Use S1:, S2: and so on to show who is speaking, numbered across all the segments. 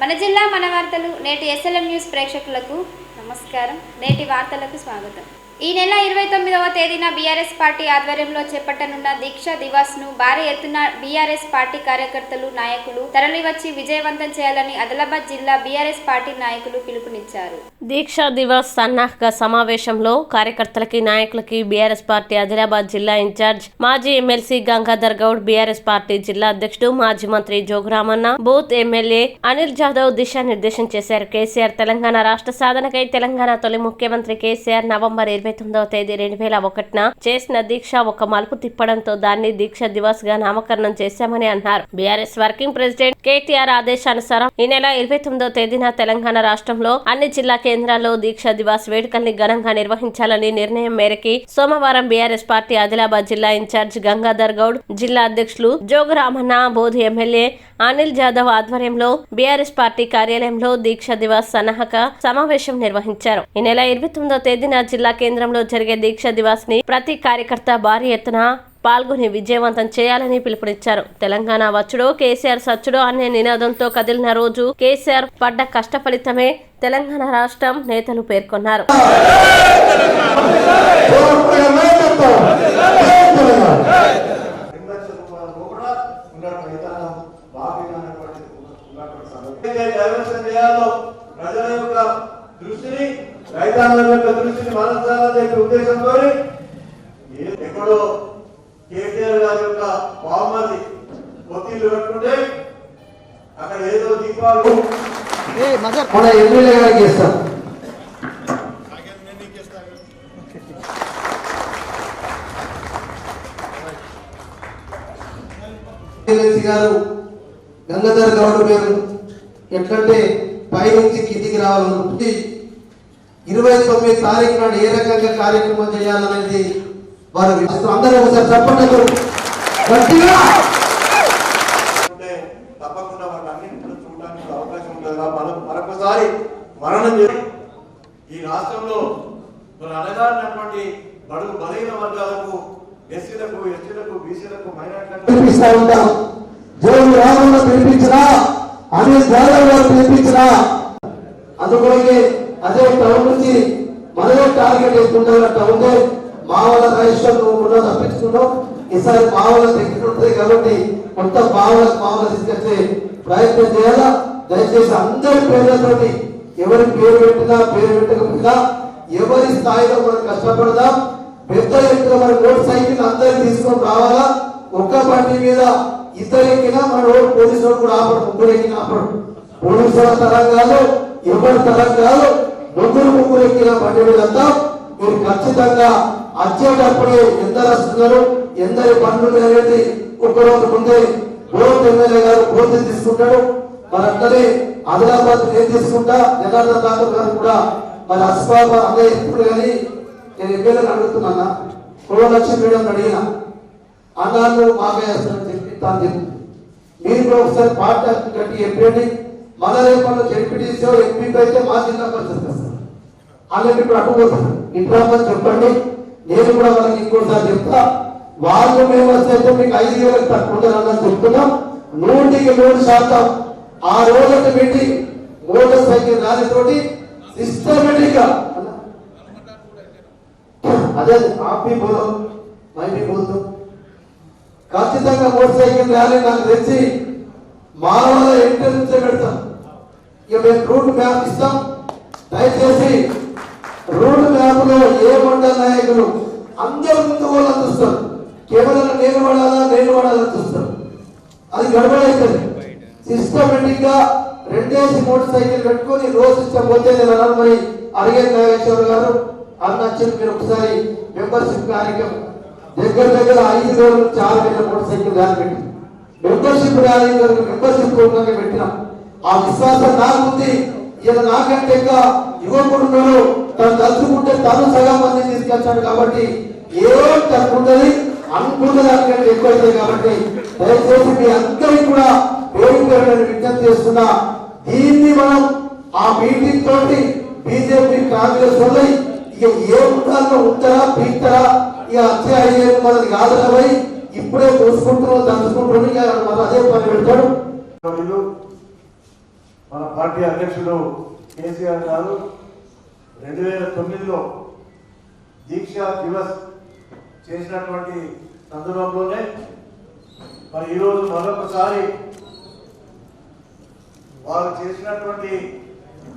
S1: మన జిల్లా మన వార్తలు నేటి ఎస్ఎల్ఎం న్యూస్ ప్రేక్షకులకు నమస్కారం. నేటి వార్తలకు స్వాగతం. ఈ నెల 29వ తేదీన బీఆర్ఎస్ పార్టీ ఆధ్వర్యంలో చేపట్టనున్న దీక్షా దివాస్ ను భారీ ఎత్తున బీఆర్ఎస్ పార్టీ కార్యకర్తలు నాయకులు తరలివచ్చి విజయవంతం చేయాలని ఆదిలాబాద్ జిల్లా బీఆర్ఎస్ పార్టీ నాయకులు పిలుపునిచ్చారు.
S2: దీక్షా దివాస్ సన్నాహక సమావేశంలో కార్యకర్తలకి నాయకులకి బీఆర్ఎస్ పార్టీ ఆదిలాబాద్ జిల్లా ఇన్ఛార్జ్ మాజీ MLC Gangadhar Goud, BRS party జిల్లా అధ్యక్షుడు మాజీ మంత్రి జోగురామన్న, బూత్ ఎమ్మెల్యే అనిల్ జాదవ్ దిశానిర్దేశం చేశారు. కేసీఆర్ తెలంగాణ రాష్ట్ర సాధనకై తెలంగాణ తొలి ముఖ్యమంత్రి కేసీఆర్ నవంబర్ 29వ తేదీ 2001న చేసిన దీక్ష ఒక మలుపు తిప్పడంతో దాన్ని దీక్షా దివాస్ గా నామకరణం చేశామని అన్నారు. బీఆర్ఎస్ వర్కింగ్ ప్రెసిడెంట్ కేటీఆర్ ఆదేశానుసారం ఈ నెల 29వ తేదీన తెలంగాణ రాష్ట్రంలో అన్ని జిల్లా కేంద్రాల్లో దీక్షా దివాస్ వేడుకల్ని ఘనంగా నిర్వహించాలని నిర్ణయం మేరకు సోమవారం బీఆర్ఎస్ పార్టీ ఆదిలాబాద్ జిల్లా ఇన్ఛార్జ్ గంగాధర్ గౌడ్, జిల్లా అధ్యక్షులు జోగురామన్న, బోధి ఎమ్మెల్యే అనిల్ జాదవ్ ఆధ్వర్యంలో బీఆర్ఎస్ పార్టీ కార్యాలయంలో దీక్షా దివాస్ సన్నాహక సమావేశం నిర్వహించారు. ఈ నెల 29వ తేదీన జిల్లా కేంద్రంలో జరిగే దీక్షా దివాస్ ని ప్రతి కార్యకర్త భారీ ఎత్తున పాల్గొని విజయవంతం చేయాలని పిలుపునిచ్చారు. తెలంగాణ వచ్చుడో కేసీఆర్ సచ్చుడో అనే నినాదంతో కదిలిన రోజు కేసీఆర్ పడ్డ కష్ట ఫలితమే తెలంగాణ రాష్ట్రం నేతలు పేర్కొన్నారు.
S3: రైతాంగం యొక్క దృష్టిని మరల్చాలనే ఉద్దేశంతో ఎక్కడో కేసీఆర్ గారి యొక్క బామ్మది ఒత్తిళ్లు పెట్టుకుంటే అక్కడ ఏదో దీపాలు మన ఎమ్మెల్యే గారికి ఇస్తాం. గారు గంగాధర్ గౌడ్ గారు ఎట్లంటే పైనుంచి కిందికి రావాలనుకుంటే 29 తారీఖు నాడు ఏ రకంగా కార్యక్రమం చేయాలనేది వారు అందరూ ఒకసారి చెప్పండి. తప్పకుండా వాటి అన్నింటిలో చూడడానికి అవకాశం ఉంటుంది. మరొకసారి మరణం ఈ రాష్ట్రంలో అనగారినటువంటి బడుగు బలహీన వర్గాలకు, ఎస్సీలకు, ఎస్టీలకు, బీసీలకు, మైనార్టీలకు పిలిపించినా అనిల్ జాదవ్ గారు పిలిపించినా అందుకొరకే అదే టౌన్ నుంచి మనమే టార్గెట్ వేసుకుంటాం. టౌన్ మావల రాజేశ్వర్ నువ్వు తప్పించుకున్నావు, ఈసారి మావల దగ్గర ఉంటుంది కాబట్టి మొత్తం మావల తీసుకొచ్చే ప్రయత్నం చేయాలా. దయచేసి అందరి పేర్లతోటి ఎవరి పేరు పెట్టినా పేరు పెట్టకపోయినా ఎవరి స్థాయిలో మనం కష్టపడదాం. పెద్ద ఎత్తున మన మోటార్ సైకిల్ అందరికి తీసుకొని రావాలా. ఒక్క బండి మీద ఇద్దరు ఎక్కినా మన పోలీసు వాడు కూడా ఆపడు, ముగ్గురు ఎక్కిన ఆపడు. పోలీసుల తరం కాదు, ఎవరి తరం కాదు, ముగ్గురు ఎక్కిన బండి మీద వద్దాం. మీరు ఖచ్చితంగా వచ్చేటప్పుడే ఎందరు వస్తున్నారు, ఎందరి పనులు అనేది ఒక్కరోజు ముందే బోర్డు ఎమ్మెల్యే గారు బోర్డు తీసుకుంటాడు. మరి అట్లనే ఆదిలాబాద్ నేను తీసుకుంటా, జనార్దన్ రాథోడ్ గారు కూడా మరి అస్బాబ అదే ఇప్పుడు కానీ నేను ఎమ్మెల్యేని అడుగుతున్నా, కులలక్ష్మి మేడం అడిగిన అన్నాను మాకేస్తానని చెప్పి తాను చెప్పి మీరు కూడా ఒకసారి పార్టీ కట్టి చెప్పండి. మన రేపల్లో జడ్పీటీసీ ఎంపీకి అయితే మా జిల్లా పరిస్థితి వస్తారు. అలాంటి ఇప్పుడు అడ్డుపోతారు ఇంట్రామని చెప్పండి. నేను కూడా వాళ్ళకి ఇంకోసారి చెప్తా. వాళ్ళు మేము వస్తే మీకు 5,000 తక్కువ ఉండాలని చెప్తున్నాం. 100% ఆ రోజు మీటింగ్ మోటార్ సైకిల్ ర్యాలీతోటి సిస్టమేటిక్ గా అదే ఆపి బోలో మైపి బోల్తో ఖచ్చితంగా మోటార్ సైకిల్ ర్యాలీ నాకు తెచ్చి మానవుల ఎంటర్ నుంచే పెడతాం. ఇక మేము రూట్ మ్యాప్ ఇస్తాం. దయచేసి రూట్ మ్యాప్ లో ఏ మండల నాయకులు అందరూ ముందు వాళ్ళని చూస్తారు. కేవలం నేను వాడాలని చూస్తారు. అది గడబడైతుంది. సిస్టమేటిక్ గా 2 మోటార్ సైకిల్ పెట్టుకొని రోజు ఇష్టం పోతే నేను అన్నాను. మరి అడిగే నాగేశ్వర గారు అన్నచ్చింది మీరు ఒకసారి మెంబర్షిప్ కార్యక్రమం దగ్గర 5 రోజుల నుంచి 6,000 మోటార్ సైకిల్ ర్యాలీ పెట్టి మెంబర్షిప్ ర్యాలీ మెంబర్షిప్ ప్రోగ్రామ్ పెట్టినాం. ఆ విశ్వాసం నాకుంది. ఇలా నాకంటే ఇంకా యువకుడు తను తలుచుకుంటే తను సగం మంది తీసుకొచ్చాడు కాబట్టి ఏం తప్పుంటది అనుకున్న దానికంటే ఎక్కువైతుంది. కాబట్టి దయచేసి మీ అందరికీ కూడా పేరు పేరు విజ్ఞప్తి చేస్తున్నా. దీన్ని మనం ఆ మీటింగ్ తోటి బీజేపీ, కాంగ్రెస్ వల్ల ఇక ఏ ఉండాలో ఉంటారా పీక్తారా ఇక వచ్చే 5 మనది కాదనవై ఇప్పుడే చూసుకుంటున్నాం, దంచుకుంటున్నాం. ఇక అదే పని పెడతాడు.
S4: మన పార్టీ అధ్యక్షుడు కేసీఆర్ గారు 2009లో దీక్షా దివస్ చేసినటువంటి సందర్భంలోనే మరి ఈరోజు మరొకసారి వారు చేసినటువంటి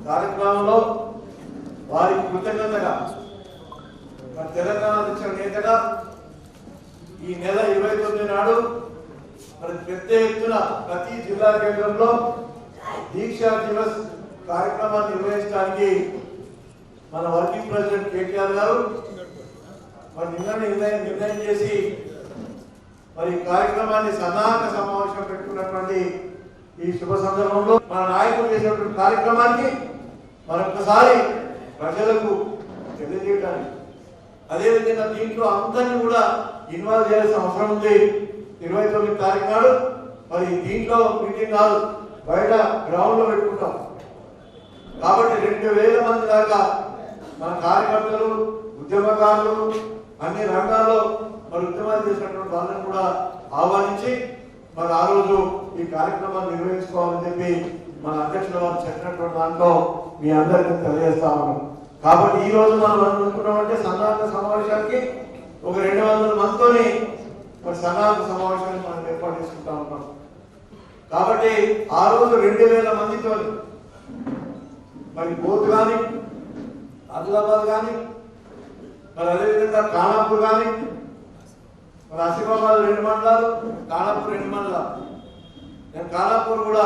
S4: కార్యక్రమంలో వారికి కృతజ్ఞతగా మరి తెలంగాణ తెచ్చిన నేతగా ఈ నెల 29 నాడు మరి పెద్ద ఎత్తున ప్రతి జిల్లా కేంద్రంలో దీక్షా దివస్ కార్యక్రమాన్ని నిర్వహించడానికి మన వర్కింగ్ ప్రెసిడెంట్ కేటీఆర్ గారు మరి నిర్ణయం చేసి మరి కార్యక్రమాన్ని సన్నాహక సమావేశం పెట్టుకున్నటువంటి ఈ శుభ సందర్భంలో మన నాయకులు చేసినటువంటి కార్యక్రమాన్ని మరొకసారి ప్రజలకు తెలియజేయడానికి అదేవిధంగా దీంట్లో అందరినీ కూడా ఇన్వాల్వ్ చేయాల్సిన అవసరం ఉంది. 29 తారీఖు నాడు మరి దీంట్లో మీటింగ్ కాదు, బయట గ్రౌండ్ లో పెట్టుకుంటాం కాబట్టి 2000 మంది దాకా మన కార్యకర్తలు ఉద్యమకారులు అన్ని రంగాల్లో మరి ఉద్యమాలు చేసినటువంటి వాళ్ళని కూడా ఆహ్వానించి మరి ఆ రోజు ఈ కార్యక్రమాన్ని నిర్వహించుకోవాలని చెప్పి మన అధ్యక్షుల వారు చెప్పినటువంటి దాంట్లో మీ అందరికీ తెలియజేస్తా ఉన్నాం. కాబట్టి ఈ రోజు మనం అనుకుంటున్నామంటే సన్నాహక సమావేశానికి ఒక 200 మందితోని మరి సన్నాహక సమావేశాన్ని మనం ఏర్పాటు చేసుకుంటా ఉంటాం. కాబట్టి ఆ రోజు 2000 మందితో మరి బోత్ కానీ ఆదిలాబాద్ కానీ మరి అదేవిధంగా ఖానాపూర్ కానీ మరి ఆసిఫాబాద్ 2 మండలాలు, ఖానాపూర్ 2 మండలాలు. నేను ఖానాపూర్ కూడా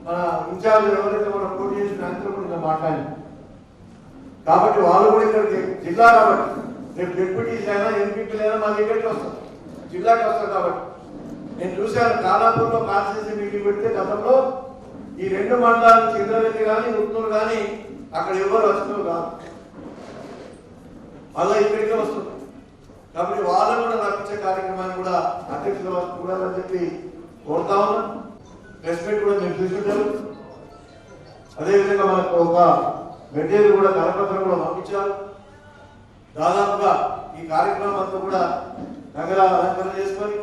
S4: మన ఇన్ఛార్జ్ ఎవరైతే మనం పోటీ చేసిన ఆయనతో కూడా మాట్లాడాను. కాబట్టి వాళ్ళు కూడా ఇక్కడికి జిల్లా కాబట్టి రేపు డిప్యూటీస్ అయినా ఎంపీపీలు అయినా మా దగ్గరికి వస్తారు, జిల్లాకి వస్తారు. కాబట్టి నేను చూశాను ఖానాపూర్లో కాన్స్టిట్యూన్సీ మీటింగ్ పెడితే గతంలో ఈ 2 మండలాలు చంద్రవెల్లి కానీ ఉత్తూరు కానీ అక్కడ ఎవరు వస్తున్నారు కాదు, మళ్ళీ ఇక్కడికే వస్తుంది. కాబట్టి వాళ్ళని కూడా రప్పించే కార్యక్రమాన్ని కూడా అధ్యక్షుల వారు చూడాలని చెప్పి కోరుతా ఉన్నాం. ప్రెస్ మీట్ కూడా మీరు చూసుకుంటారు. అదేవిధంగా మనకు ఒక మెటీరియల్ కూడా కరపత్రం కూడా పంపించారు. దాదాపుగా ఈ కార్యక్రమం అంతా కూడా నగర అలంకరణ చేసుకొని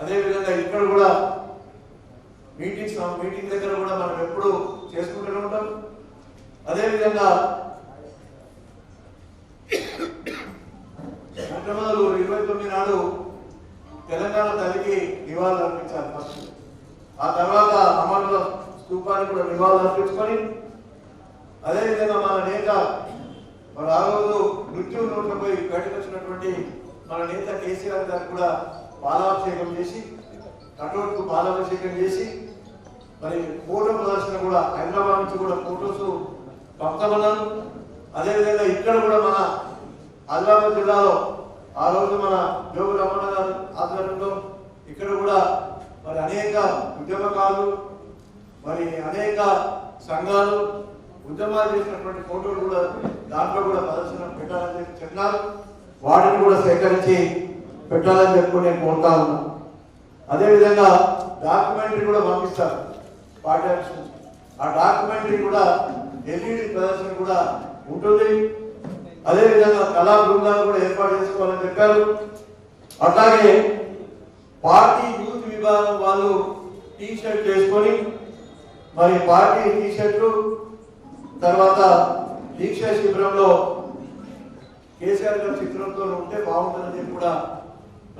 S4: అదేవిధంగా ఇక్కడ కూడా మీటింగ్ దగ్గర కూడా మనం ఎప్పుడు చేసుకుంటూనే ఉంటాం. అదేవిధంగా మొట్టమొదలు 29 నాడు తెలంగాణ తల్లికి నివాళులు అర్పించాలి ఫస్ట్. ఆ తర్వాత అమరుల స్తూపానికి కూడా నివాళులు అర్పించుకొని అదేవిధంగా మన నేత మరి ఆ రోజు మృత్యు నోట్ల పోయి బయటకు వచ్చినటువంటి మన నేత కేసీఆర్ గారు కూడా పాలాభిషేకం చేసి కటౌట్కు పాలాభిషేకం చేసి మరి ఫోటో ప్రదర్శన కూడా హైదరాబాద్ నుంచి కూడా ఫోటోస్ పంపమన్నాను. అదేవిధంగా ఇక్కడ కూడా మన ఆదిలాబాద్ జిల్లాలో ఆ రోజు మన జోగు రమణ గారు ఆధ్వర్యంలో ఇక్కడ కూడా మరి అనేక ఉద్యమకారులు మరి అనేక సంఘాలు ఉద్యమాలు చేసినటువంటి ఫోటోలు కూడా దాంట్లో కూడా ప్రదర్శన పెట్టాలని చెప్పి చెప్పినారు. వాటిని కూడా సేకరించి పెట్టాలని చెప్పి నేను కోరుతా ఉన్నాను. అదేవిధంగా డాక్యుమెంటరీ కూడా పంపిస్తారు పార్టీ ఆఫీస్. ఆ డాక్యుమెంటరీ కూడా ఎల్ఈడి ప్రదర్శన కూడా ఉంటుంది. అదేవిధంగా కళా బృందాలు కూడా ఏర్పాటు చేసుకోవాలని చెప్పారు. అట్లాగే పార్టీ యూత్ విభాగం వాళ్ళు టీ షర్ట్ వేసుకొని మరి పార్టీ టీ షర్ట్లు తర్వాత దీక్షా శిబిరంలో కేసీఆర్ గారి చిత్రంతో ఉంటే బాగుంటుందని చెప్పి కూడా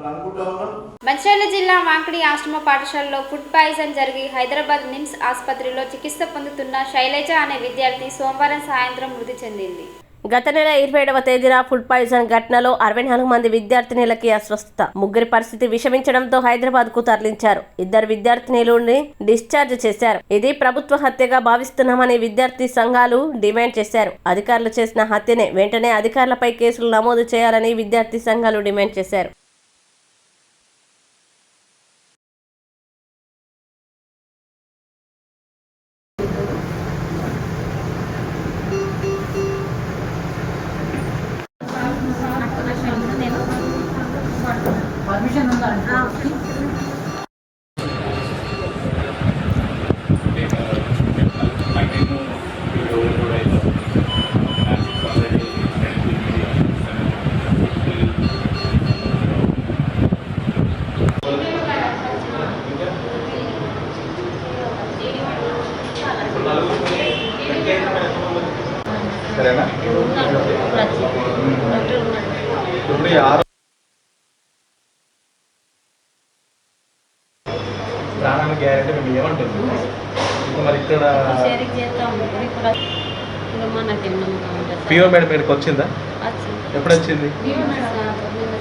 S4: అనుకుంటా ఉన్నాం.
S1: మంచిర్యాల జిల్లా వాంకడి ఆశ్రమ పాఠశాలలో ఫుడ్ పాయిజన్ జరిగి హైదరాబాద్ నిమ్స్ ఆసుపత్రిలో చికిత్స పొందుతున్న శైలజ అనే విద్యార్థి సోమవారం సాయంత్రం మృతి చెందింది.
S2: గత నెల 27వ తేదీన ఫుడ్ పాయిజన్ ఘటనలో 64 మంది విద్యార్థినిలకి అస్వస్థత, ముగ్గురి పరిస్థితి విషమించడంతో హైదరాబాద్ కు తరలించారు. 2 విద్యార్థినిలని డిశ్చార్జ్ చేశారు. ఇది ప్రభుత్వ హత్యగా భావిస్తున్నామని విద్యార్థి సంఘాలు డిమాండ్ చేశారు. అధికారులు చేసిన హత్యనే వెంటనే అధికారులపై కేసులు నమోదు చేయాలని విద్యార్థి సంఘాలు డిమాండ్ చేశారు.
S5: పర్మిషన్ ఉందా? ఇప్పుడు ఈ 6 ప్రాణానికి గ్యారెంటీ మేము ఏమంటుంది ఇప్పుడు మరి ఇక్కడ పిఓ మేడం ఇక్కడికి వచ్చిందా? ఎప్పుడు వచ్చింది?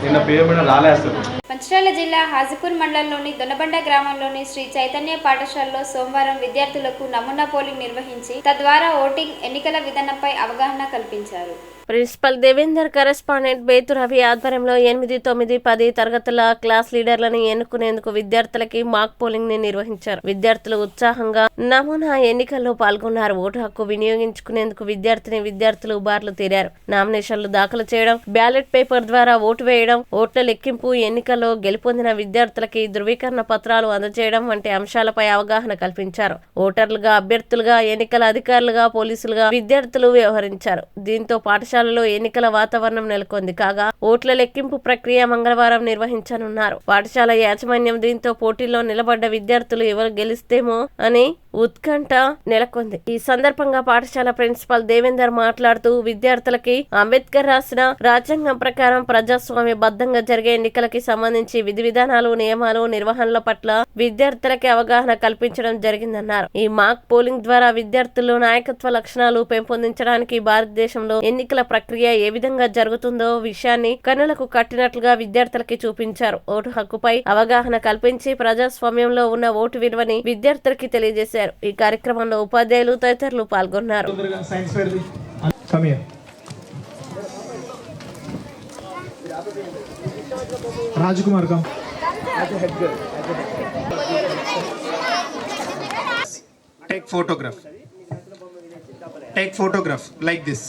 S5: నిన్న పిఓ మేడం రాలేస్తుంది.
S1: మంచిర్యాల జిల్లా హాజీపూర్ మండలంలోని దొనబండ గ్రామంలోని శ్రీ చైతన్య పాఠశాలలో సోమవారం విద్యార్థులకు నమూనా పోలింగ్ నిర్వహించి తద్వారా ఓటింగ్ ఎన్నికల విధానంపై అవగాహన కల్పించారు.
S2: ప్రిన్సిపల్ దేవేందర్ కరెస్పాండెంట్ బేతు రవి ఆధ్వర్యంలో 8, 9, 10 తరగతుల క్లాస్ లీడర్లను ఎన్నుకునేందుకు విద్యార్థులకి మాక్ పోలింగ్ ని నిర్వహించారు. విద్యార్థులు ఉత్సాహంగా నమూనా ఎన్నికల్లో పాల్గొన్నారు. ఓటు హక్కు వినియోగించుకునేందుకు విద్యార్థులు బార్లు తీరారు. నామినేషన్లు దాఖలు చేయడం, బ్యాలెట్ పేపర్ ద్వారా ఓటు వేయడం, ఓట్ల లెక్కింపు, ఎన్నికల్లో గెలుపొందిన విద్యార్థులకి ధృవీకరణ పత్రాలు అందజేయడం వంటి అంశాలపై అవగాహన కల్పించారు. ఓటర్లుగా, అభ్యర్థులుగా, ఎన్నికల అధికారులుగా, పోలీసులుగా విద్యార్థులు వ్యవహరించారు. దీంతో పాఠశాలలో ఎన్నికల వాతావరణం నెలకొంది. కాగా ఓట్ల లెక్కింపు ప్రక్రియ మంగళవారం నిర్వహించనున్నారు. పాఠశాల యాజమాన్యం దీంతో పోటీలో నిలబడ్డ విద్యార్థులు ఎవరు గెలిస్తేమో అని ఉత్కంఠ నెలకొంది. ఈ సందర్భంగా పాఠశాల ప్రిన్సిపల్ దేవేందర్ మాట్లాడుతూ విద్యార్థులకి అంబేద్కర్ రాసిన రాజ్యాంగం ప్రకారం ప్రజాస్వామ్య బద్దంగా జరిగే ఎన్నికలకి సంబంధించి విధి విధానాలు, నియమాలు, నిర్వహణల పట్ల విద్యార్థులకి అవగాహన కల్పించడం జరిగిందన్నారు. ఈ మాక్ పోలింగ్ ద్వారా విద్యార్థుల్లో నాయకత్వ లక్షణాలు పెంపొందించడానికి భారతదేశంలో ఎన్నికల ప్రక్రియ ఏ విధంగా జరుగుతుందో విషయాన్ని కన్నులకు కట్టినట్లుగా విద్యార్థులకి చూపించారు. ఓటు హక్కుపై అవగాహన కల్పించి ప్రజాస్వామ్యంలో ఉన్న ఓటు విలువని విద్యార్థులకి తెలియజేశారు. ఈ కార్యక్రమంలో ఉపాధ్యాయులు తదితరులు పాల్గొన్నారు.
S6: Rajkumar take photograph like this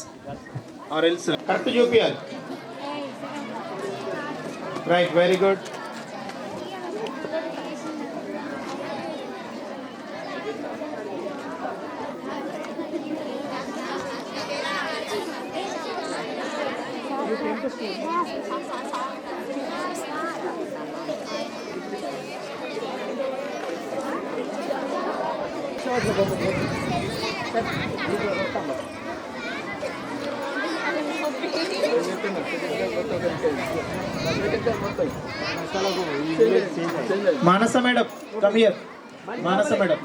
S6: or else correct చూపియాలి. Right, very good. Manasa madam, come here. Manasa madam.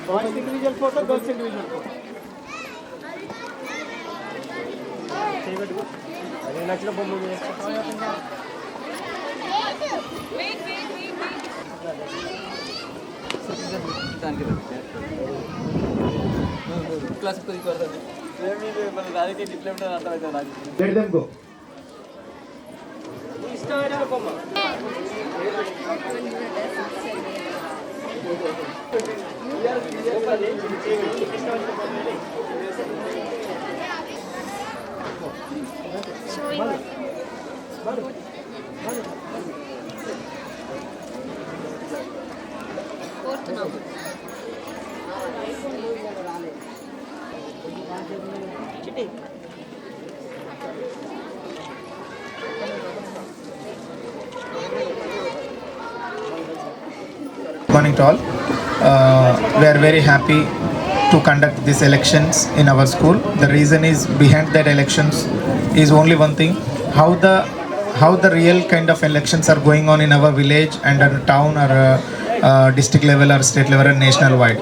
S6: Boys individual photo, girls individual photo. Let them go. Good morning to all. We are very happy to conduct these elections in our school. The reason is behind that elections is only one thing: how the real kind of elections are going on in our village and our town or district level or state level or national wide.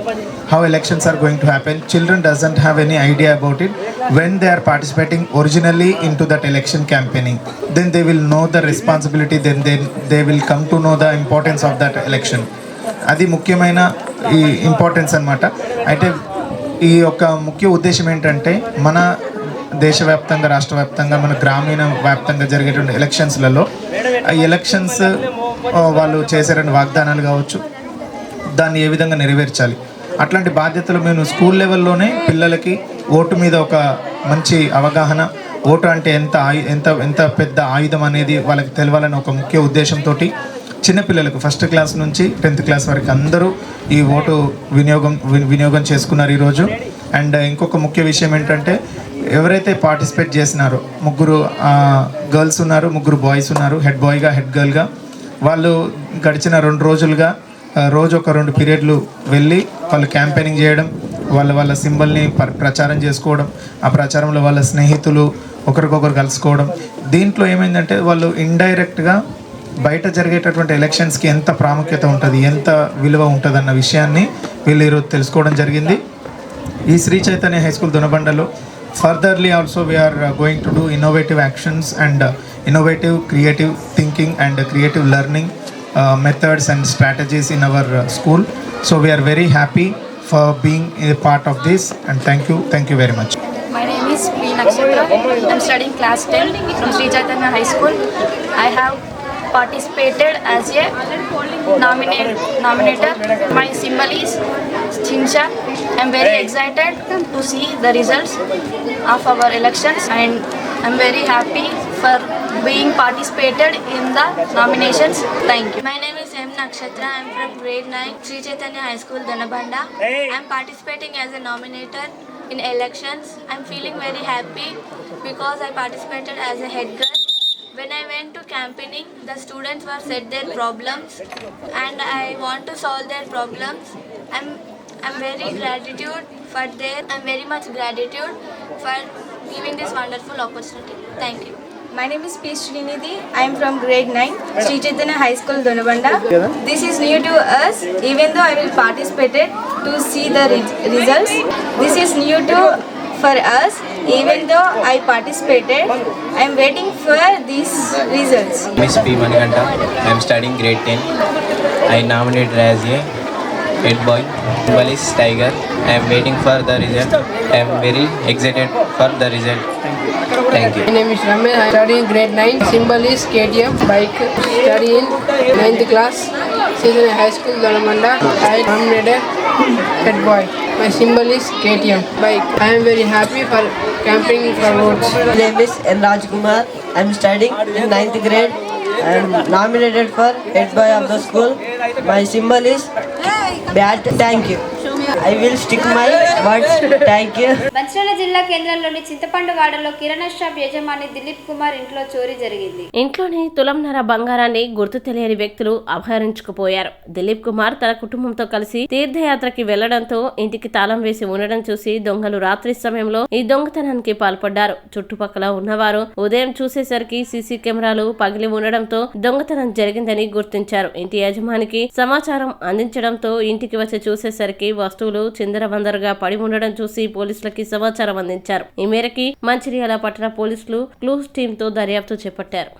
S6: How elections are going to happen. Children doesn't have any idea about it. When they are participating originally into that election campaigning, then they will know the responsibility. Then they will come to know the importance of that election. అది ముఖ్యమైన ఈ importance అన్నమాట. అయితే ఈ యొక్క ముఖ్య ఉద్దేశం ఏంటంటే మన దేశవ్యాప్తంగా, రాష్ట్ర వ్యాప్తంగా, మన గ్రామీణ వ్యాప్తంగా జరిగేటువంటి ఎలక్షన్స్లలో ఈ ఎలక్షన్స్ వాళ్ళు చేశారని వాగ్దానాలు కావచ్చు, దాన్ని ఏ విధంగా నెరవేర్చాలి, అట్లాంటి బాధ్యతలు మేము స్కూల్ లెవెల్లోనే పిల్లలకి ఓటు మీద ఒక మంచి అవగాహన, ఓటు అంటే ఎంత పెద్ద ఆయుధం అనేది వాళ్ళకి తెలవాలని ఒక ముఖ్య ఉద్దేశంతో చిన్నపిల్లలకు 1st క్లాస్ నుంచి 10th క్లాస్ వరకు అందరూ ఈ ఓటు వినియోగం చేసుకున్నారు ఈరోజు. అండ్ ఇంకొక ముఖ్య విషయం ఏంటంటే ఎవరైతే పార్టిసిపేట్ చేసినారో 3 గర్ల్స్ ఉన్నారు, 3 బాయ్స్ ఉన్నారు, హెడ్ బాయ్గా హెడ్ గర్ల్గా. వాళ్ళు గడిచిన 2 రోజులుగా రోజు ఒక 2 పీరియడ్లు వెళ్ళి వాళ్ళు క్యాంపెయినింగ్ చేయడం, వాళ్ళ సింబల్ని ప్రచారం చేసుకోవడం, ఆ ప్రచారంలో వాళ్ళ స్నేహితులు, ఒకరికొకరు కలుసుకోవడం. దీంట్లో ఏమైందంటే వాళ్ళు ఇండైరెక్ట్గా బయట జరిగేటటువంటి ఎలక్షన్స్కి ఎంత ప్రాముఖ్యత ఉంటుంది, ఎంత విలువ ఉంటుంది అన్న విషయాన్ని వీళ్ళు ఈరోజు తెలుసుకోవడం జరిగింది. ఈ శ్రీ చైతన్య హై స్కూల్ దొనబండలో furtherly also we are going to do innovative actions and innovative, creative thinking and creative learning methods and strategies in our school. So we are very happy for being a part of this, and thank you very much.
S7: My name is P. Nakshatra. I'm studying class 10 from Sri Chaitanya High School. I have participated as a nominator. My symbol is Chincha. I'm very excited to see the results of our elections, and I'm very happy for being participated in the nominations. Thank you.
S8: My name is M. Nakshatra. I am from grade 9, Sri Chaitanya High School, Dhanabanda. I am participating as a nominator in elections. I am feeling very happy because I participated as a head girl. When I went to campaigning, the students were said their problems and I want to solve their problems. I'm very much gratitude for giving this wonderful opportunity. Thank you.
S7: My name is P. Srinidhi. I am from grade 9, Sri Chaitanya High School, Donabanda. This is new to us, even though I will participate to see the results. This is new for us, even though I participated. I am waiting for these results.
S9: Miss P. Manikanta. I am studying grade 10. I nominated as a head boy. Symbol is tiger. I am waiting for the result. I am very excited for the result. Thank you.
S10: My name is Ramesh. I am studying grade 9. Symbol is KTM bike. Study in 9th class, Chaitanya High School, Dharamanda. I nominated head boy. My symbol is KTM bike. I am very happy for campaigning for votes.
S11: My name is N. Rajkumar. I am studying in 9th grade. I am nominated for head boy of the school. My symbol is bat. Thank you. I will stick my words. Thank you.
S1: Mancherial జిల్లా కేంద్రంలోని చింతపండు వాడలో కిరాణా shop యజమాని దిలీప్ కుమార్ ఇంట్లో చోరీ జరిగింది.
S2: ఇంట్లోని తులంన్నర బంగారాన్ని గుర్తు తెలియని వ్యక్తులు అపహరించుకుపోయారు. దిలీప్ కుమార్ తన కుటుంబంతో కలిసి తీర్థయాత్రకి వెళ్లడంతో ఇంటికి తాళం వేసి ఉండడం చూసి దొంగలు రాత్రి సమయంలో ఈ దొంగతనానికి పాల్పడ్డారు. చుట్టుపక్కల ఉన్నవారు ఉదయం చూసేసరికి సీసీ కెమెరాలు పగిలి ఉండడంతో దొంగతనం జరిగిందని గుర్తించారు. ఇంటి యజమానికి సమాచారం అందించడంతో ఇంటికి వచ్చి చూసేసరికి వస్తువులు చిందరవందరగా పడి ఉండడం చూసి పోలీసులకి సమాచారం అందించారు. ఈ మేరకి మంచిర్యాల పట్టణ పోలీసులు క్లూస్ టీమ్ తో దర్యాప్తు చేపట్టారు.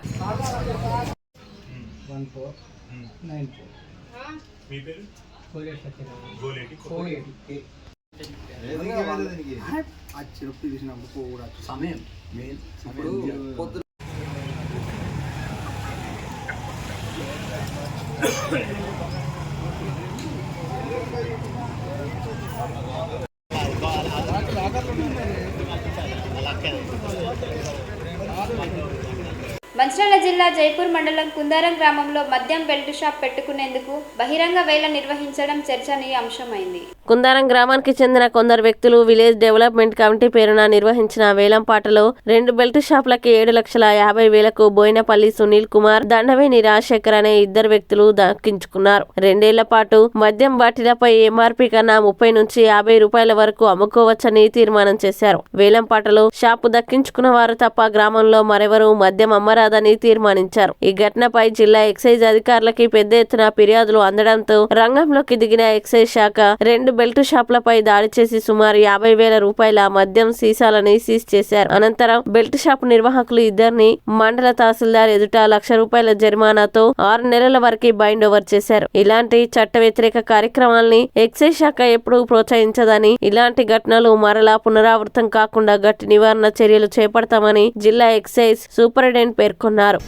S1: మంచిర్యాల జిల్లా జైపూర్ మండలం కుందారం గ్రామంలో మద్యం బెల్ట్ షాప్ పెట్టుకునేందుకు బహిరంగ వేల నిర్వహించడం చర్చనీయాంశమైంది.
S2: కుందారం గ్రామానికి చెందిన కొందరు వ్యక్తులు విలేజ్ డెవలప్మెంట్ కమిటీ పేరున నిర్వహించిన వేలంపాటలో 2 బెల్ట్ షాపులకి 7,50,000కు బోయినపల్లి సునీల్ కుమార్, దండవేని రాజశేఖర్ అనే 2 వ్యక్తులు దక్కించుకున్నారు. 2 ఏళ్ల పాటు మద్యం బాటిలపై ఎంఆర్పీ కన్నా 30 నుంచి 50 రూపాయల వరకు అమ్ముకోవచ్చని తీర్మానం చేశారు. వేలంపాటలో షాపు దక్కించుకున్న వారు తప్ప గ్రామంలో మరెవరూ మద్యం అమ్మరాదని తీర్మానించారు. ఈ ఘటనపై జిల్లా ఎక్సైజ్ అధికారులకి పెద్ద ఎత్తున ఫిర్యాదులు అందడంతో రంగంలోకి దిగిన ఎక్సైజ్ శాఖ 2 బెల్ట్ షాపులపై దాడి చేసి సుమారు 50,000 రూపాయల మద్యం సీసాలని సీజ్ చేశారు. అనంతరం బెల్ట్ షాపు నిర్వాహకులు 2ని మండల తహసీల్దార్ ఎదుట ₹1,00,000 జరిమానాతో 6 నెలల వరకు బైండ్ ఓవర్ చేశారు. ఇలాంటి చట్ట వ్యతిరేక కార్యక్రమాల్ని ఎక్సైజ్ శాఖ ఎప్పుడూ ప్రోత్సహించదని, ఇలాంటి ఘటనలు మరలా పునరావృతం కాకుండా గట్టి నివారణ చర్యలు చేపడతామని జిల్లా ఎక్సైజ్ సూపరింటెండెంట్ పేర్కొన్నారు.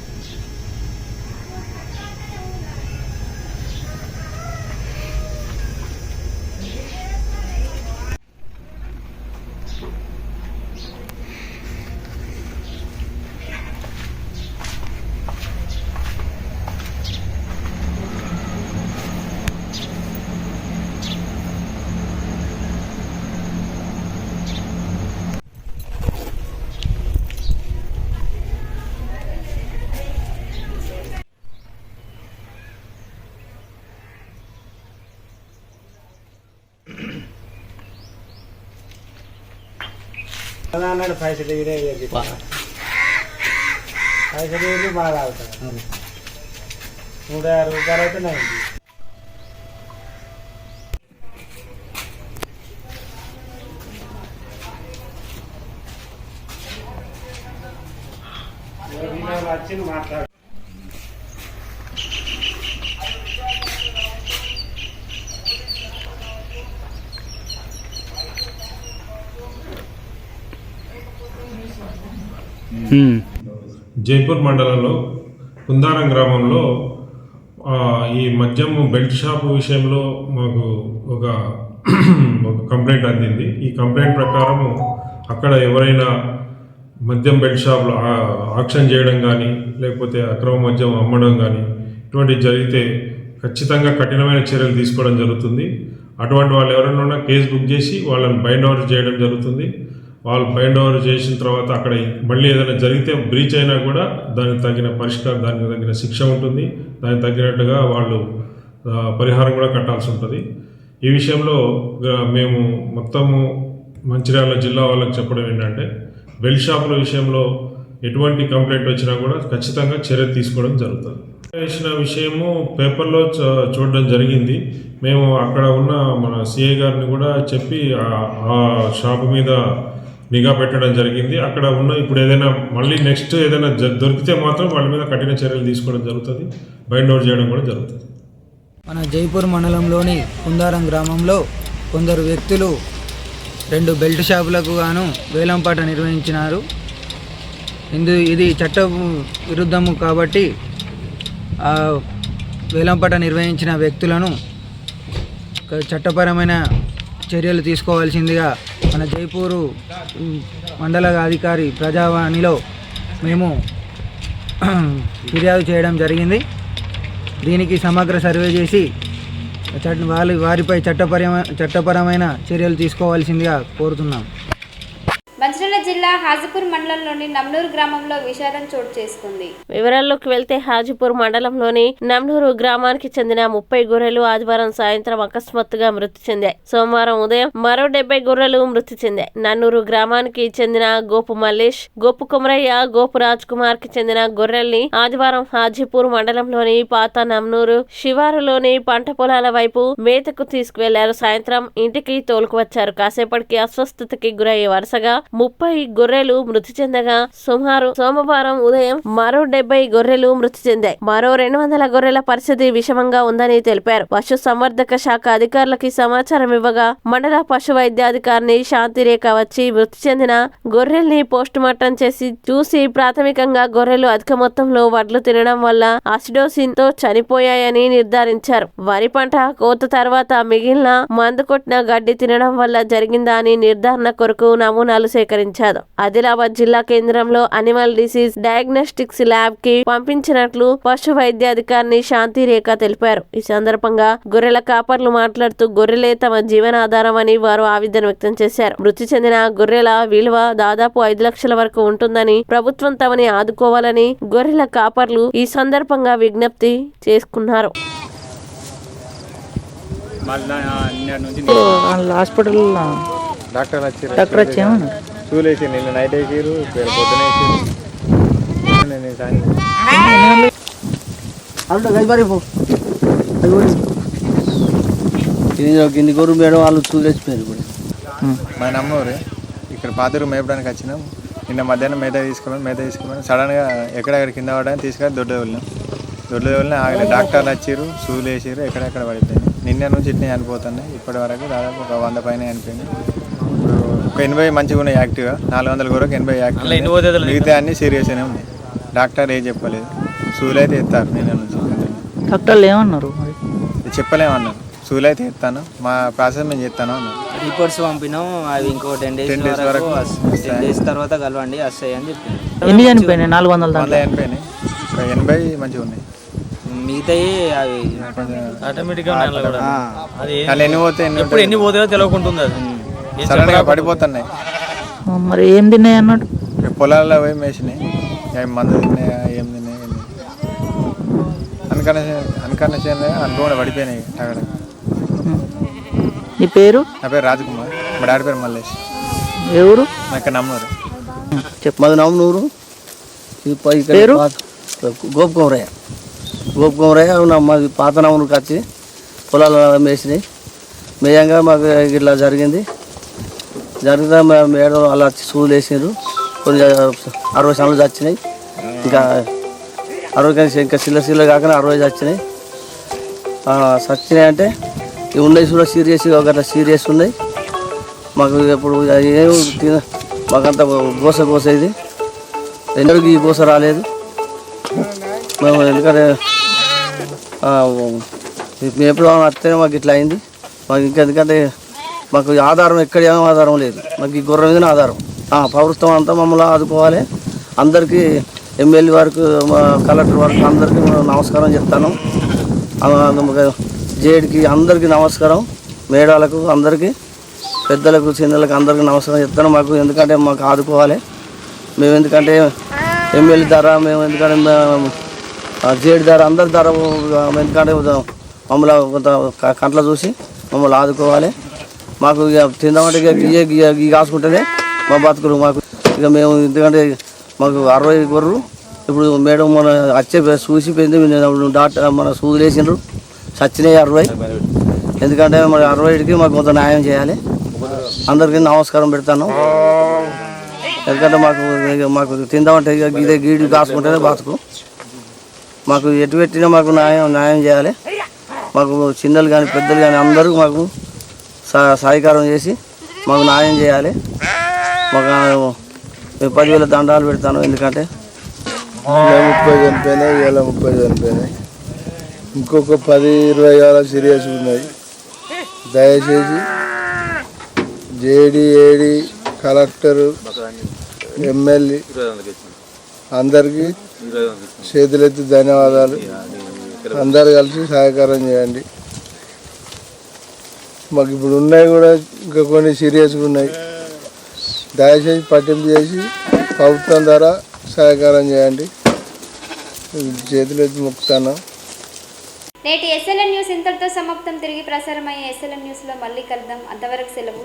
S5: అన్నాడు 5 ఇదే
S4: పైసలు బాగా తాగుతారు. 150 రూపాయలు అయితే 90. వచ్చింది మాట్లాడు.
S12: జైపూర్ మండలంలో కుందారం గ్రామంలో ఈ మద్యం బెల్ట్ షాప్ విషయంలో మాకు ఒక కంప్లైంట్ అందింది. ఈ కంప్లైంట్ ప్రకారము అక్కడ ఎవరైనా మద్యం బెల్ట్ షాప్లో ఆక్షన్ చేయడం కానీ లేకపోతే అక్రమ మద్యం అమ్మడం కానీ ఇటువంటివి జరిగితే ఖచ్చితంగా కఠినమైన చర్యలు తీసుకోవడం జరుగుతుంది. అటువంటి వాళ్ళు ఎవరైనా ఉన్నా కేసు బుక్ చేసి వాళ్ళని బైండ్ ఓవర్ చేయడం జరుగుతుంది. వాళ్ళు బైండ్ ఓవర్ చేసిన తర్వాత అక్కడ మళ్ళీ ఏదైనా జరిగితే బ్రీచ్ అయినా కూడా దానికి తగిన పరిష్కారం, దానికి తగిన శిక్ష ఉంటుంది. దానికి తగినట్టుగా వాళ్ళు పరిహారం కూడా కట్టాల్సి ఉంటుంది. ఈ విషయంలో మేము మొత్తము మంచిర్యాల జిల్లా వాళ్ళకి చెప్పడం ఏంటంటే బెల్ట్ షాపుల విషయంలో ఎటువంటి కంప్లైంట్ వచ్చినా కూడా ఖచ్చితంగా చర్య తీసుకోవడం జరుగుతుంది. వేసిన విషయము పేపర్లో చూడడం జరిగింది. మేము అక్కడ ఉన్న మన సిఐ గారిని కూడా చెప్పి ఆ షాపు మీద నిఘా పెట్టడం జరిగింది. అక్కడ ఉన్న ఇప్పుడు ఏదైనా మళ్ళీ నెక్స్ట్ ఏదైనా దొరికితే మాత్రం వాళ్ళ మీద కఠిన చర్యలు తీసుకోవడం జరుగుతుంది. బైండ్ ఓవర్ చేయడం కూడా జరుగుతుంది.
S13: మన జైపూర్ మండలంలోని కుందారం గ్రామంలో కొందరు వ్యక్తులు 2 బెల్ట్ షాపులకు గాను వేలంపాట నిర్వహించినారు. ఇది చట్ట విరుద్ధము కాబట్టి ఆ వేలంపాట నిర్వహించిన వ్యక్తులను చట్టపరమైన చర్యలు తీసుకోవాల్సిందిగా మన జైపూరు మండల అధికారి ప్రజావాణిలో మేము ఫిర్యాదు చేయడం జరిగింది. దీనికి సమగ్ర సర్వే చేసి వారిపై చట్టపరమైన చర్యలు తీసుకోవాల్సిందిగా కోరుతున్నాం.
S1: మంచిర్యాల జిల్లా హాజీపూర్ మండలంలోని నమ్నూరు గ్రామంలో విషాదం చోటు చేసుకుంది.
S2: వివరాల్లోకి వెళ్తే హాజీపూర్ మండలంలోని నమ్నూరు గ్రామానికి చెందిన 30 గొర్రెలు ఆదివారం సాయంత్రం అకస్మాత్తుగా మృతి చెందాయి. సోమవారం ఉదయం మరో 70 గొర్రెలు మృతి చెందాయి. నన్నూరు గ్రామానికి చెందిన గోపు మల్లేష్, గోపు కుమరయ్య, గోపు రాజ్ కుమార్ కి చెందిన గొర్రెల్ని ఆదివారం హాజీపూర్ మండలంలోని పాత నమ్నూరు శివారులోని పంట పొలాల వైపు మేతకు తీసుకువెళ్లారు. సాయంత్రం ఇంటికి తోలుకువచ్చారు. కాసేపటికి అస్వస్థతకి గురయ్యే వరుసగా 30 గొర్రెలు మృతి చెందగా సోమవారం ఉదయం మరో 70 గొర్రెలు మృతి చెందాయి. మరో 200 గొర్రెల పరిస్థితి విషమంగా ఉందని తెలిపారు. పశు సంవర్ధక శాఖ అధికారులకి సమాచారం ఇవ్వగా మండల పశు వైద్యాధికారిని శాంతిరేఖ వచ్చి మృతి చెందిన గొర్రెల్ని పోస్టుమార్టం చేసి చూసి ప్రాథమికంగా గొర్రెలు అధిక మొత్తంలో వడ్లు తినడం వల్ల అసిడోసిన్ తో చనిపోయాయని నిర్ధారించారు. వరి పంట కోత తర్వాత మిగిలిన మందు కొట్టిన గడ్డి తినడం వల్ల జరిగిందా అని నిర్ధారణ కొరకు నమూనాలు సేకరించారు. ఆదిలాబాద్ జిల్లా కేంద్రంలో అనిమల్ డిసీజ్ డయాగ్నోస్టిక్స్ ల్యాబ్ కి పంపించినట్లు పశు వైద్యాధికారిని శాంతిరేఖ తెలిపారు. ఈ సందర్భంగా గొర్రెల కాపర్లు మాట్లాడుతూ గొర్రెలే తమ జీవనాధారం అని వారు ఆవేదన వ్యక్తం చేశారు. మృతి చెందిన గొర్రెల విలువ దాదాపు 5 లక్షల వరకు ఉంటుందని, ప్రభుత్వం తమని ఆదుకోవాలని గొర్రెల కాపర్లు ఈ సందర్భంగా విజ్ఞప్తి చేసుకున్నారు.
S13: హాస్పిటల్
S5: డాక్టర్ వచ్చాను చూలేసి నిన్న నైట్ వేసారు, పొద్దున
S11: కింది గొర్రె మేడం వాళ్ళు చూలేసిపోయారు.
S5: మా నమ్మూరు ఇక్కడ పాతూరు మేపడానికి వచ్చినాం. నిన్న మధ్యాహ్నం మేత తీసుకున్నాం. సడన్గా ఎక్కడెక్కడ కింద పడడానికి తీసుకొని దొడ్డ వెళ్ళిన ఆగిన డాక్టర్లు వచ్చారు, షూలు వేసారు, ఎక్కడెక్కడ పడిపోయింది. నిన్న నుంచి ఇట్నే చనిపోతున్నాయి. ఇప్పటి వరకు దాదాపు ఒక 100 పైన చనిపోయింది. ఒక 80 మంచిగా ఉన్నాయి యాక్టివ్గా, 400 వరకు 80 యాక్టివ్, మిగతా అన్నీ సీరియస్గానే ఉన్నాయి. డాక్టర్ ఏం చెప్పలేదు, షూలు అయితే ఎత్తారు. నిన్న నుంచి
S13: డాక్టర్లు ఏమన్నారు
S5: చెప్పలేమన్నారు. షూలు అయితే ఎత్తాను, మా ప్రాసెస్ మేము చేస్తాను అన్నారు.
S11: రిపోర్ట్స్ పంపినాం, అవి ఇంకో 10 days వరకు 10 days తర్వాత కలవండి వస్తాయి అని చెప్పి.
S13: ఎన్ని చనిపోయినాయి? 400
S5: చనిపోయినాయి. ఒక 80 మంచిగా ఉన్నాయి.
S11: మిగతాయి అవి
S5: ఆటోమేటిక్గా ఎన్ని పోతాయో తెలియకుంటుంది. అది సడన్గా పడిపోతున్నాయి.
S13: మరి ఏం తిన్నాయి అన్నాడు?
S5: పొలాల్లో పోయి మేసినాయి, మందు తిన్నాయా ఏం తిన్నాయి అనుకోకుండా పడిపోయినాయి.
S13: నీ పేరు?
S5: నా పేరు రాజకుమార్, మా డాడీ పేరు మల్లేష్.
S13: ఎవరు?
S5: ఇక్కడ నమ్మూరు.
S11: మాది నమ్మూరు.
S13: పేరు?
S11: గోపుకోమరయ్య మాది పాత నమ్మకి వచ్చి పొలాలు మేసినాయి. మేయంగా మాకు ఇట్లా జరిగింది. జరిగితే మేడం అలా వచ్చి సూదులు వేసినారు. కొన్ని 60 సార్లు చచ్చినాయి. ఇంకా 60 ఇంకా సిల్ల కాకుండా 60 చచ్చినాయి. చచ్చినాయి అంటే ఇవి ఉన్నాయి కూడా సీరియస్, ఒక సీరియస్ ఉన్నాయి. మాకు ఇప్పుడు ఏం మాకంతా గోస ఇది ఎందుకు ఈ గోస రాలేదు. మేము ఎందుకంటే మేము ఎప్పుడు వస్తేనే మాకు ఇట్లా అయింది. మాకు ఇంకా ఎందుకంటే మాకు ఆధారం ఎక్కడ ఏమో ఆధారం లేదు. మాకు ఈ గుర్రం మీదనే ఆధారం. ప్రభుత్వం అంతా మమ్మల్ని ఆదుకోవాలి. అందరికీ ఎమ్మెల్యే వరకు కలెక్టర్ వరకు అందరికీ నమస్కారం చెప్తాను. జేడికి అందరికీ నమస్కారం. మేడాలకు అందరికీ, పెద్దలకు చిన్నలకు అందరికీ నమస్కారం చెప్తాను. మాకు ఎందుకంటే మాకు ఆదుకోవాలి. మేము ఎందుకంటే ఎమ్మెల్యే ధర, మేము ఎందుకంటే జేడి ధర, అందరి ధర, ఎందుకంటే మమ్మల్ని కొంత కంట్లో చూసి మమ్మల్ని ఆదుకోవాలి. మాకు ఇక తిందామంటే ఇక కాసుకుంటేనే మా బతుకులు. మాకు ఇక మేము ఎందుకంటే మాకు 60 గొర్రెలు ఇప్పుడు మేడం మన వచ్చే చూసిపోయింది. డాక్టర్ మన సూదులు వేసిండ్రు, చచ్చినాయి 60. ఎందుకంటే మరి 60కి మాకు కొంత న్యాయం చేయాలి. అందరికీ నమస్కారం పెడతాను. ఎందుకంటే మాకు తిందామంటే ఇక ఇదే గీడి కాసుకుంటేనే బతుకు. మాకు ఎటు పెట్టినా మాకు న్యాయం చేయాలి. మాకు చిన్నలు కానీ పెద్దలు కానీ అందరూ మాకు సహకారం చేసి మాకు న్యాయం చేయాలి. మాకు 10,000 దండాలు పెడతాను. ఎందుకంటే
S3: 30 చనిపోయినాయి, ఇలా 30 చనిపోయినాయి. ఇంకొక 10-20 సీరియస్ ఉన్నాయి. దయచేసి జేడీ కలెక్టరు ఎమ్మెల్యే అందరికీ చేతులెత్తి ధన్యవాదాలు. అందరు కలిసి సహకారం చేయండి. మాకు ఇప్పుడు ఉన్నాయి కూడా ఇంకా కొన్ని సీరియస్గా ఉన్నాయి. దయచేసి పట్టింపు చేసి ప్రభుత్వం ద్వారా సహకారం చేయండి. చేతులెత్తి మొక్కుతాను.
S1: నేటి SLN న్యూస్ ఇంతటితో సమాప్తం. తిరిగి ప్రసారమయ్యే SLN న్యూస్లో మళ్ళీ కలుద్దాం. అంతవరకు సెలవు.